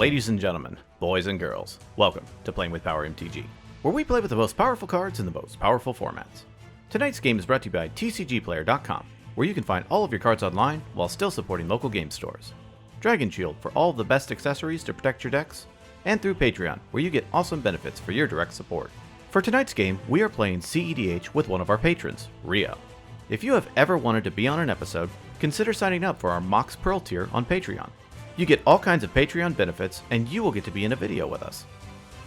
Ladies and gentlemen, boys and girls, welcome to Playing with Power MTG, where we play with the most powerful cards in the most powerful formats. Tonight's game is brought to you by TCGplayer.com, where you can find all of your cards online while still supporting local game stores. Dragon Shield for all of the best accessories to protect your decks, and through Patreon, where you get awesome benefits for your direct support. For tonight's game, we are playing CEDH with one of our patrons, Rio. If you have ever wanted to be on an episode, consider signing up for our Mox Pearl tier on Patreon. You get all kinds of Patreon benefits, and you will get to be in a video with us.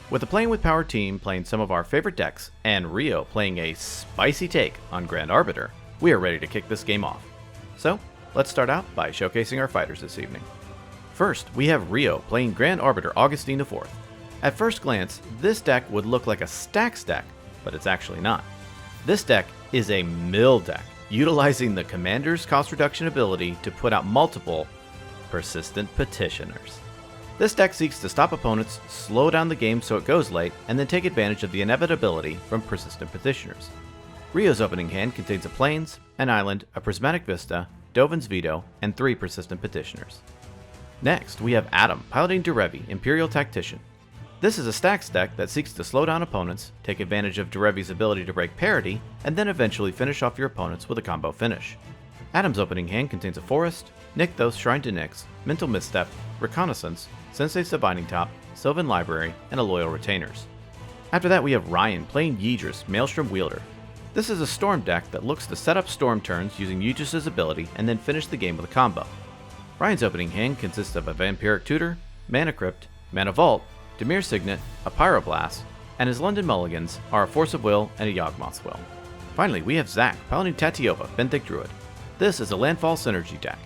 With the Playing with Power team playing some of our favorite decks, and Rio playing a spicy take on Grand Arbiter, we are ready to kick this game off. So, let's start out by showcasing our fighters this evening. First, we have Rio playing Grand Arbiter Augustine IV. At first glance, this deck would look like a Stax deck, but it's actually not. This deck is a mill deck, utilizing the Commander's cost reduction ability to put out multiple Persistent Petitioners. This deck seeks to stop opponents, slow down the game so it goes late, and then take advantage of the inevitability from Persistent Petitioners. Rio's opening hand contains a Plains, an Island, a Prismatic Vista, Dovin's Veto, and 3 Persistent Petitioners. Next, we have Adam piloting Derevi, Imperial Tactician. This is a Stax deck that seeks to slow down opponents, take advantage of Derevi's ability to break parity, and then eventually finish off your opponents with a combo finish. Adam's opening hand contains a Forest, Nykthos Shrine to Nyx, Mental Misstep, Reconnaissance, Sensei's Divining Top, Sylvan Library, and a Loyal Retainers. After that, we have Ryan playing Yidris, Maelstrom Wielder. This is a Storm deck that looks to set up Storm turns using Yidris' ability and then finish the game with a combo. Ryan's opening hand consists of a Vampiric Tutor, Mana Crypt, Mana Vault, Dimir Signet, a Pyroblast, and his London Mulligans are a Force of Will and a Yawgmoth's Will. Finally, we have Zach piloting Tatyova, Benthic Druid. This is a landfall synergy deck.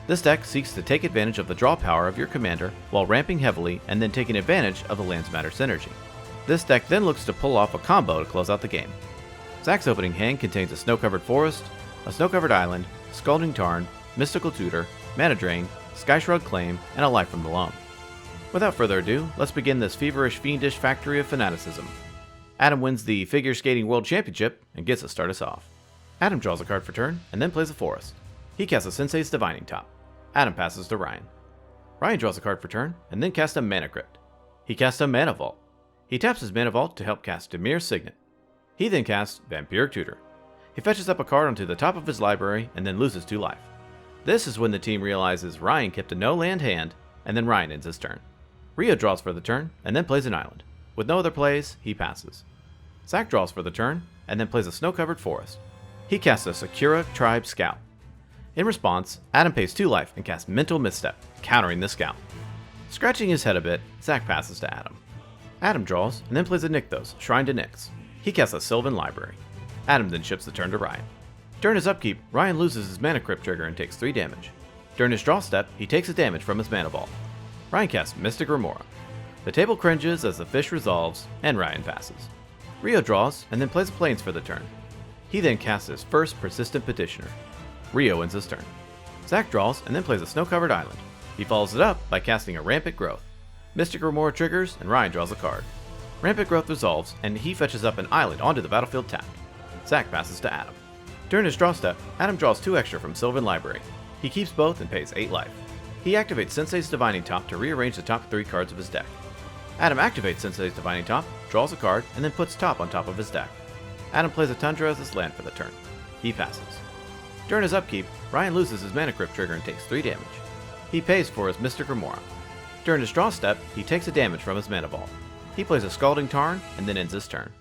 This deck seeks to take advantage of the draw power of your commander while ramping heavily and then taking advantage of the Lands Matter synergy. This deck then looks to pull off a combo to close out the game. Zach's opening hand contains a Snow-Covered Forest, a Snow-Covered Island, Scalding Tarn, Mystical Tutor, Mana Drain, Skyshrug Claim, and a Life from the Loam. Without further ado, let's begin this feverish, fiendish factory of fanaticism. Adam wins the Figure Skating World Championship and gets to start us off. Adam draws a card for turn and then plays a Forest. He casts a Sensei's Divining Top. Adam passes to Ryan. Ryan draws a card for turn and then casts a Mana Crypt. He casts a Mana Vault. He taps his Mana Vault to help cast Dimir Signet. He then casts Vampiric Tutor. He fetches up a card onto the top of his library and then loses 2 life. This is when the team realizes Ryan kept a no-land hand, and then Ryan ends his turn. Rio draws for the turn and then plays an Island. With no other plays, he passes. Zach draws for the turn and then plays a Snow-Covered Forest. He casts a Sakura Tribe Scout. In response, Adam pays 2 life and casts Mental Misstep, countering the Scout. Scratching his head a bit, Zach passes to Adam. Adam draws and then plays a Nykthos, Shrine to Nyx. He casts a Sylvan Library. Adam then ships the turn to Ryan. During his upkeep, Ryan loses his Mana Crypt trigger and takes 3 damage. During his draw step, he takes a damage from his Mana Vault. Ryan casts Mystic Remora. The table cringes as the fish resolves, and Ryan passes. Rio draws and then plays a Plains for the turn. He then casts his first Persistent Petitioner. Rio wins his turn. Zach draws and then plays a Snow-Covered Island. He follows it up by casting a Rampant Growth. Mystic Remora triggers and Ryan draws a card. Rampant Growth resolves and he fetches up an Island onto the battlefield tapped. Zach passes to Adam. During his draw step, Adam draws 2 extra from Sylvan Library. He keeps both and pays 8 life. He activates Sensei's Divining Top to rearrange the top 3 cards of his deck. Adam activates Sensei's Divining Top, draws a card, and then puts Top on top of his deck. Adam plays a Tundra as his land for the turn. He passes. During his upkeep, Ryan loses his Mana Crypt trigger and takes 3 damage. He pays for his Mystic Remora. During his draw step, he takes a damage from his Mana Vault. He plays a Scalding Tarn and then ends his turn.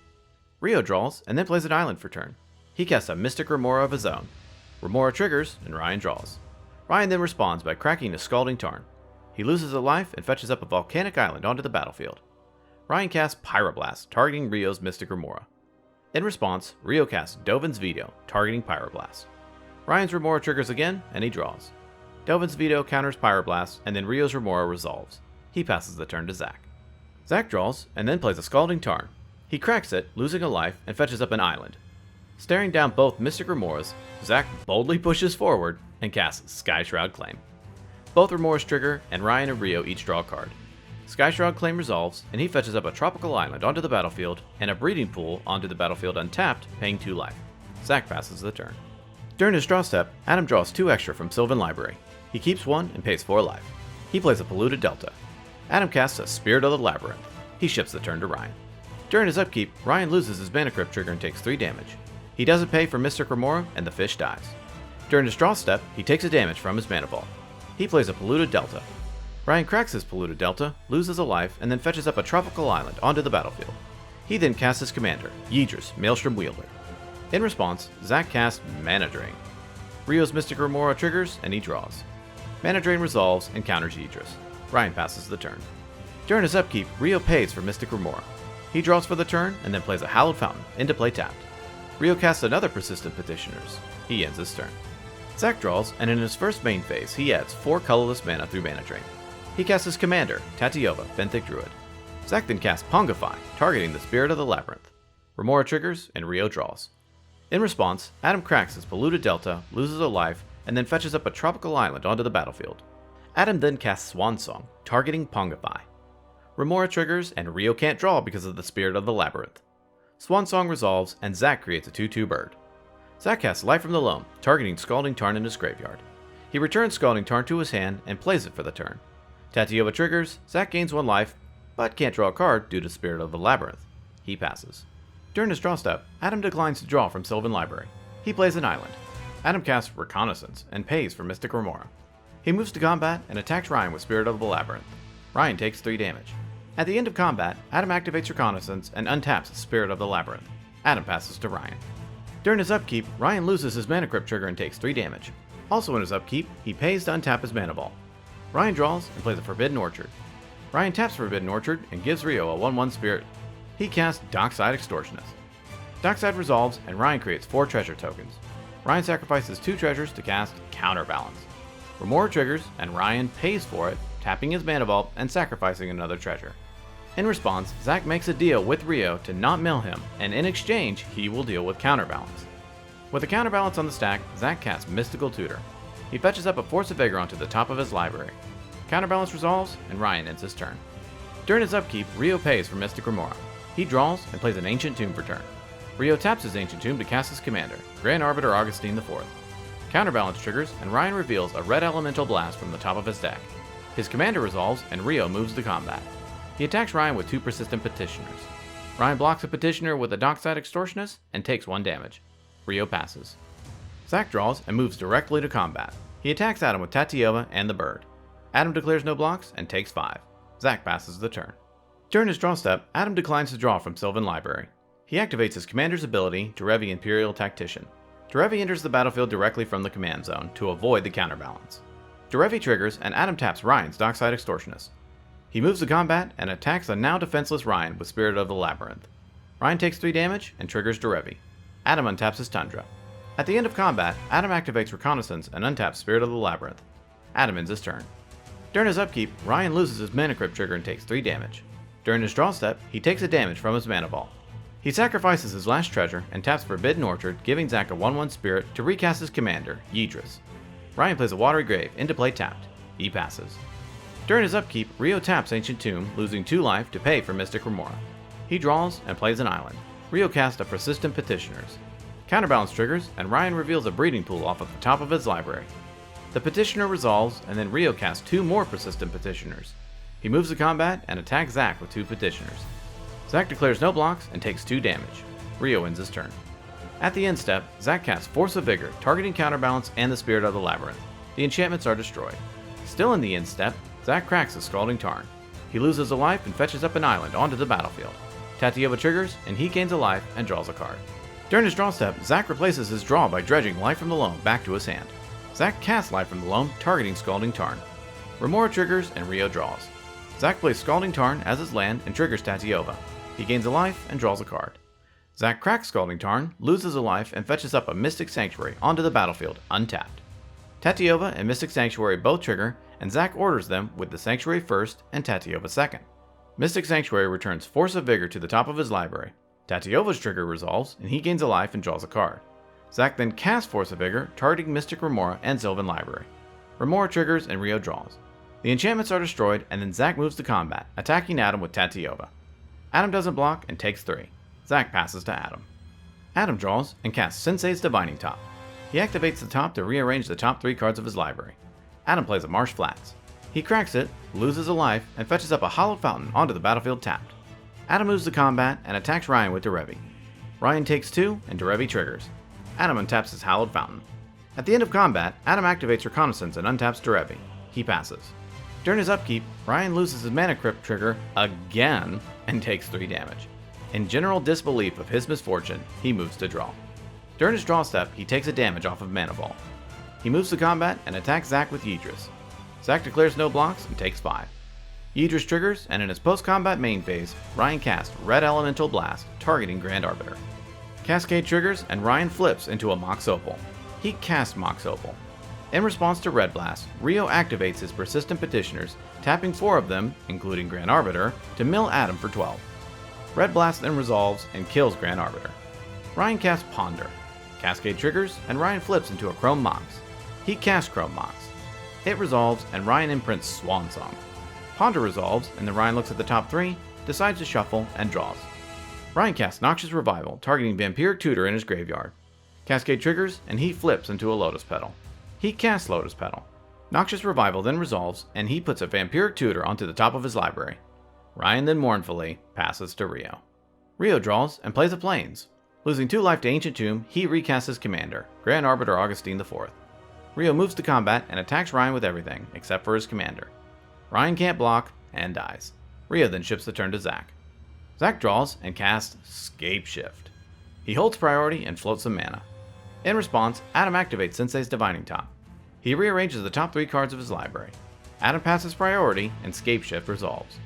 Rio draws and then plays an Island for turn. He casts a Mystic Remora of his own. Remora triggers and Ryan draws. Ryan then responds by cracking a Scalding Tarn. He loses a life and fetches up a Volcanic Island onto the battlefield. Ryan casts Pyroblast, targeting Rio's Mystic Remora. In response, Rio casts Dovin's Veto, targeting Pyroblast. Ryan's Remora triggers again, and he draws. Dovin's Veto counters Pyroblast, and then Rio's Remora resolves. He passes the turn to Zach. Zach draws, and then plays a Scalding Tarn. He cracks it, losing a life, and fetches up an Island. Staring down both Mystic Remoras, Zach boldly pushes forward and casts Skyshroud Claim. Both Remoras trigger, and Ryan and Rio each draw a card. Skyshroud Claim resolves, and he fetches up a Tropical Island onto the battlefield, and a Breeding Pool onto the battlefield untapped, paying 2 life. Zach passes the turn. During his draw step, Adam draws 2 extra from Sylvan Library. He keeps 1 and pays 4 life. He plays a Polluted Delta. Adam casts a Spirit of the Labyrinth. He shifts the turn to Ryan. During his upkeep, Ryan loses his mana crypt trigger and takes 3 damage. He doesn't pay for Mystic Remora, and the fish dies. During his draw step, he takes a damage from his mana ball. He plays a Polluted Delta. Ryan cracks his Polluted Delta, loses a life, and then fetches up a tropical island onto the battlefield. He then casts his commander, Yidris, Maelstrom Wielder. In response, Zach casts Mana Drain. Rio's Mystic Remora triggers, and he draws. Mana Drain resolves and counters Yidris. Ryan passes the turn. During his upkeep, Rio pays for Mystic Remora. He draws for the turn, and then plays a Hallowed Fountain, into play tapped. Rio casts another Persistent Petitioners. He ends his turn. Zach draws, and in his first main phase, he adds 4 colorless mana through Mana Drain. He casts his commander, Tatyova, Benthic Druid. Zach then casts Pongify, targeting the Spirit of the Labyrinth. Remora triggers, and Rio draws. In response, Adam cracks his Polluted Delta, loses a life, and then fetches up a tropical island onto the battlefield. Adam then casts Swan Song, targeting Pongify. Remora triggers, and Rio can't draw because of the Spirit of the Labyrinth. Swan Song resolves, and Zach creates a 2/2 bird. Zach casts Life from the Loam, targeting Scalding Tarn in his graveyard. He returns Scalding Tarn to his hand and plays it for the turn. Tatyova triggers, Zach gains 1 life, but can't draw a card due to Spirit of the Labyrinth. He passes. During his draw step, Adam declines to draw from Sylvan Library. He plays an island. Adam casts Reconnaissance and pays for Mystic Remora. He moves to combat and attacks Ryan with Spirit of the Labyrinth. Ryan takes 3 damage. At the end of combat, Adam activates Reconnaissance and untaps the Spirit of the Labyrinth. Adam passes to Ryan. During his upkeep, Ryan loses his Mana Crypt trigger and takes 3 damage. Also in his upkeep, he pays to untap his Mana Ball. Ryan draws and plays a Forbidden Orchard. Ryan taps Forbidden Orchard and gives Rio a 1/1 Spirit. He casts Dockside Extortionist. Dockside resolves, and Ryan creates 4 treasure tokens. Ryan sacrifices 2 treasures to cast Counterbalance. Remora triggers, and Ryan pays for it, tapping his Mana Vault and sacrificing another treasure. In response, Zach makes a deal with Rio to not mill him, and in exchange, he will deal with Counterbalance. With a Counterbalance on the stack, Zach casts Mystical Tutor. He fetches up a Force of Vigor onto the top of his library. Counterbalance resolves, and Ryan ends his turn. During his upkeep, Rio pays for Mystic Remora. He draws and plays an Ancient Tomb for turn. Rio taps his Ancient Tomb to cast his commander, Grand Arbiter Augustine IV. Counterbalance triggers, and Ryan reveals a Red Elemental Blast from the top of his deck. His commander resolves, and Rio moves to combat. He attacks Ryan with 2 Persistent Petitioners. Ryan blocks a Petitioner with a Dockside Extortionist and takes 1 damage. Rio passes. Zach draws and moves directly to combat. He attacks Adam with Tatyova and the bird. Adam declares no blocks and takes 5. Zach passes the turn. During his draw step, Adam declines to draw from Sylvan Library. He activates his commander's ability, Derevi Imperial Tactician. Derevi enters the battlefield directly from the command zone to avoid the counterbalance. Derevi triggers, and Adam taps Ryan's Dockside Extortionist. He moves to combat and attacks a now defenseless Ryan with Spirit of the Labyrinth. Ryan takes 3 damage and triggers Derevi. Adam untaps his Tundra. At the end of combat, Adam activates Reconnaissance and untaps Spirit of the Labyrinth. Adam ends his turn. During his upkeep, Ryan loses his Mana Crypt trigger and takes 3 damage. During his draw step, he takes a damage from his Mana Ball. He sacrifices his last treasure and taps Forbidden Orchard, giving Zach a 1/1 Spirit to recast his commander, Yidris. Ryan plays a Watery Grave, into play tapped. He passes. During his upkeep, Rio taps Ancient Tomb, losing 2 life to pay for Mystic Remora. He draws and plays an island. Rio casts a Persistent Petitioners. Counterbalance triggers, and Ryan reveals a Breeding Pool off of the top of his library. The Petitioner resolves, and then Rio casts 2 more Persistent Petitioners. He moves to combat and attacks Zach with 2 Petitioners. Zach declares no blocks and takes 2 damage. Rio ends his turn. At the end step, Zach casts Force of Vigor, targeting Counterbalance and the Spirit of the Labyrinth. The enchantments are destroyed. Still in the end step, Zach cracks the Scalding Tarn. He loses a life and fetches up an island onto the battlefield. Tatyova triggers, and he gains a life and draws a card. During his draw step, Zach replaces his draw by dredging Life from the Loam back to his hand. Zach casts Life from the Loam, targeting Scalding Tarn. Remora triggers, and Rio draws. Zach plays Scalding Tarn as his land and triggers Tatyova. He gains a life and draws a card. Zach cracks Scalding Tarn, loses a life, and fetches up a Mystic Sanctuary onto the battlefield, untapped. Tatyova and Mystic Sanctuary both trigger, and Zach orders them with the Sanctuary first and Tatyova second. Mystic Sanctuary returns Force of Vigor to the top of his library. Tatyova's trigger resolves, and he gains a life and draws a card. Zach then casts Force of Vigor, targeting Mystic Remora and Sylvan Library. Remora triggers, and Rio draws. The enchantments are destroyed, and then Zach moves to combat, attacking Adam with Tatyova. Adam doesn't block and takes 3. Zach passes to Adam. Adam draws and casts Sensei's Divining Top. He activates the top to rearrange the top 3 cards of his library. Adam plays a Marsh Flats. He cracks it, loses a life, and fetches up a hollowed fountain onto the battlefield tapped. Adam moves to combat and attacks Ryan with Derevi. Ryan takes 2 and Derevi triggers. Adam untaps his hallowed fountain. At the end of combat, Adam activates Reconnaissance and untaps Derevi. He passes. During his upkeep, Ryan loses his Mana Crypt trigger again and takes 3 damage. In general disbelief of his misfortune, he moves to draw. During his draw step, he takes a damage off of Mana Ball. He moves to combat and attacks Zach with Yidris. Zach declares no blocks and takes 5. Yidris triggers, and in his post-combat main phase, Ryan casts Red Elemental Blast, targeting Grand Arbiter. Cascade triggers, and Ryan flips into a Mox Opal. He casts Mox Opal. In response to Red Blast, Rio activates his Persistent Petitioners, tapping 4 of them, including Grand Arbiter, to mill Adam for 12. Red Blast then resolves and kills Grand Arbiter. Ryan casts Ponder. Cascade triggers, and Ryan flips into a Chrome Mox. He casts Chrome Mox. It resolves, and Ryan imprints Swan Song. Ponder resolves, and then Ryan looks at the top 3, decides to shuffle, and draws. Ryan casts Noxious Revival, targeting Vampiric Tutor in his graveyard. Cascade triggers, and he flips into a Lotus Petal. He casts Lotus Petal. Noxious Revival then resolves, and he puts a Vampiric Tutor onto the top of his library. Ryan then mournfully passes to Rio. Rio draws and plays a Plains. Losing 2 life to Ancient Tomb, he recasts his commander, Grand Arbiter Augustine IV. Rio moves to combat and attacks Ryan with everything, except for his commander. Ryan can't block, and dies. Rio then shifts the turn to Zach. Zach draws and casts Scape Shift. He holds priority and floats some mana. In response, Adam activates Sensei's Divining Top. He rearranges the top 3 cards of his library. Adam passes priority, and Scape Shift resolves.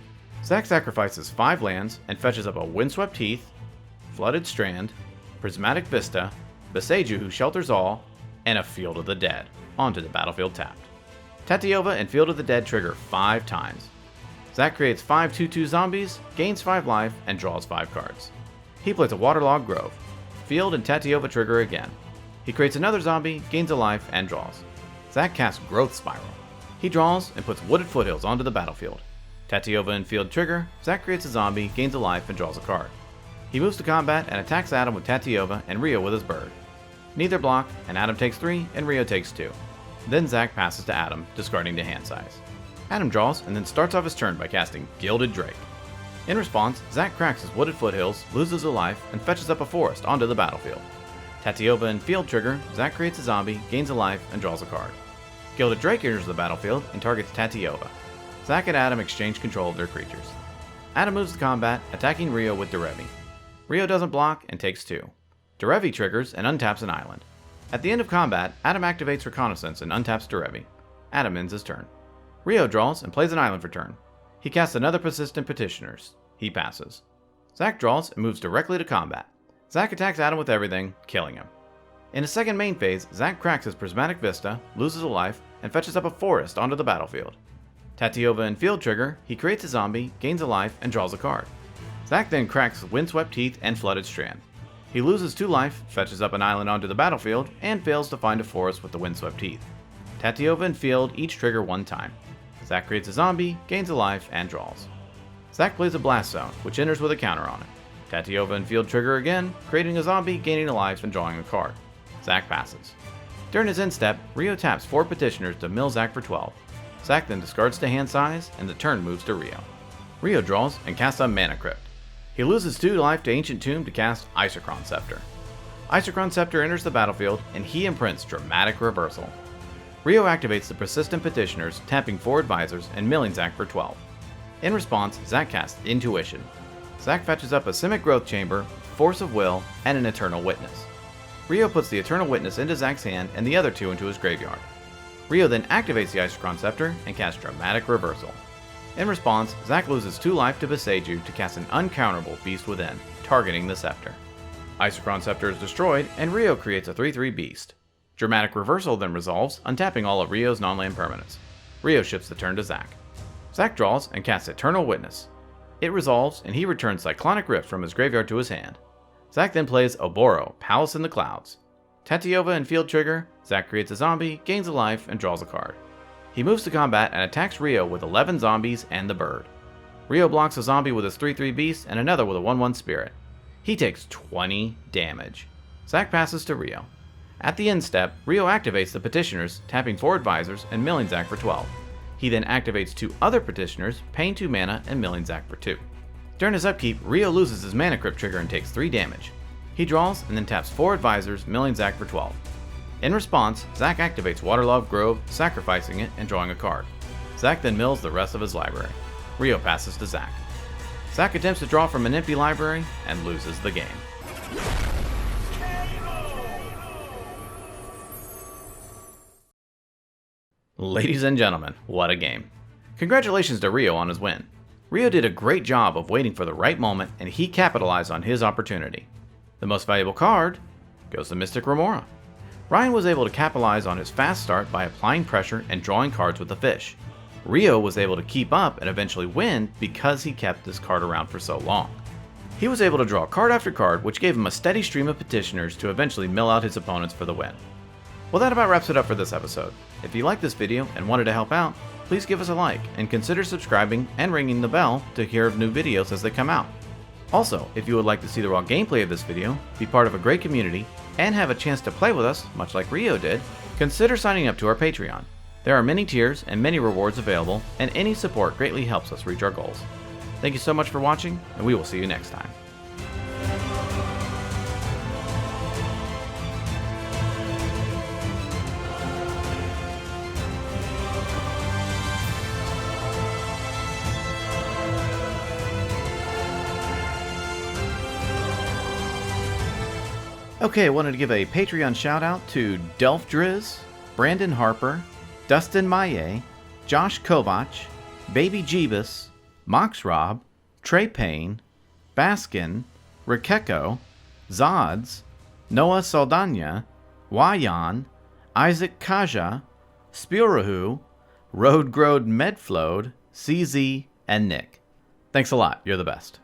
Zach sacrifices 5 lands and fetches up a Windswept Heath, Flooded Strand, Prismatic Vista, Beseiju who shelters all, and a Field of the Dead onto the battlefield tapped. Tatyova and Field of the Dead trigger 5 times. Zach creates 5 2/2 zombies, gains 5 life, and draws 5 cards. He plays a Waterlogged Grove. Field and Tatyova trigger again. He creates another zombie, gains a life, and draws. Zach casts Growth Spiral. He draws and puts Wooded Foothills onto the battlefield. Tatyova and Field trigger, Zach creates a zombie, gains a life, and draws a card. He moves to combat and attacks Adam with Tatyova and Rio with his bird. Neither block, and Adam takes 3 and Rio takes 2. Then Zach passes to Adam, discarding to hand size. Adam draws and then starts off his turn by casting Gilded Drake. In response, Zach cracks his Wooded Foothills, loses a life, and fetches up a forest onto the battlefield. Tatyova and Field trigger, Zach creates a zombie, gains a life, and draws a card. Gilded Drake enters the battlefield and targets Tatyova. Zach and Adam exchange control of their creatures. Adam moves to combat, attacking Rio with Derevi. Rio doesn't block and takes 2. Derevi triggers and untaps an island. At the end of combat, Adam activates Reconnaissance and untaps Derevi. Adam ends his turn. Rio draws and plays an island for turn. He casts another Persistent Petitioners. He passes. Zach draws and moves directly to combat. Zach attacks Adam with everything, killing him. In his second main phase, Zach cracks his Prismatic Vista, loses a life, and fetches up a forest onto the battlefield. Tatyova and Field trigger, he creates a zombie, gains a life, and draws a card. Zach then cracks Windswept Heath and Flooded Strand. He loses 2 life, fetches up an island onto the battlefield, and fails to find a forest with the Windswept Heath. Tatyova and Field each trigger 1 time. Zach creates a zombie, gains a life, and draws. Zach plays a Blast Zone, which enters with a counter on it. Tatyova and Field trigger again, creating a zombie, gaining a life, and drawing a card. Zach passes. During his end step, Rio taps 4 Petitioners to mill Zach for 12. Zach then discards to hand size, and the turn moves to Rio. Rio draws and casts a Mana Crypt. He loses 2 life to Ancient Tomb to cast Isochron Scepter. Isochron Scepter enters the battlefield, and he imprints Dramatic Reversal. Rio activates the Persistent Petitioners, tapping 4 advisors and milling Zach for 12. In response, Zach casts Intuition. Zach fetches up a Simic Growth Chamber, Force of Will, and an Eternal Witness. Rio puts the Eternal Witness into Zach's hand and the other 2 into his graveyard. Rio then activates the Isochron Scepter and casts Dramatic Reversal. In response, Zach loses 2 life to Beseiju to cast an uncounterable Beast Within, targeting the Scepter. Isochron Scepter is destroyed, and Rio creates a 3/3 Beast. Dramatic Reversal then resolves, untapping all of Rio's non-land permanents. Rio shifts the turn to Zach. Zach draws and casts Eternal Witness. It resolves, and he returns Cyclonic Rift from his graveyard to his hand. Zach then plays Oboro, Palace in the Clouds. Tatyova and Field trigger, Zach creates a zombie, gains a life, and draws a card. He moves to combat and attacks Rio with 11 zombies and the bird. Rio blocks a zombie with his 3/3 Beast and another with a 1/1 Spirit. He takes 20 damage. Zach passes to Rio. At the end step, Rio activates the Petitioners, tapping 4 advisors and milling Zach for 12. He then activates 2 other petitioners, paying 2 mana and milling Zach for 2. During his upkeep, Rio loses his mana crypt trigger and takes 3 damage. He draws and then taps 4 advisors, milling Zach for 12. In response, Zach activates Waterlogged Grove, sacrificing it and drawing a card. Zach then mills the rest of his library. Rio passes to Zach. Zach attempts to draw from an empty library and loses the game. Ladies and gentlemen, what a game. Congratulations to Rio on his win. Rio did a great job of waiting for the right moment, and he capitalized on his opportunity. The most valuable card goes to Mystic Remora. Ryan was able to capitalize on his fast start by applying pressure and drawing cards with the fish. Rio was able to keep up and eventually win because he kept this card around for so long. He was able to draw card after card, which gave him a steady stream of petitioners to eventually mill out his opponents for the win. Well, that about wraps it up for this episode. If you liked this video and wanted to help out, please give us a like and consider subscribing and ringing the bell to hear of new videos as they come out. Also, if you would like to see the raw gameplay of this video, be part of a great community, and have a chance to play with us, much like Rio did, consider signing up to our Patreon. There are many tiers and many rewards available, and any support greatly helps us reach our goals. Thank you so much for watching, and we will see you next time. Okay, I wanted to give a Patreon shout out to Delphdriz, Brandon Harper, Dustin Maye, Josh Kovach, Baby Jeebus, Mox Rob, Trey Payne, Baskin, Rikeko, Zods, Noah Saldana, Wayan, Isaac Kaja, Spirahu, Road Grode Medflode, CZ, and Nick. Thanks a lot, you're the best.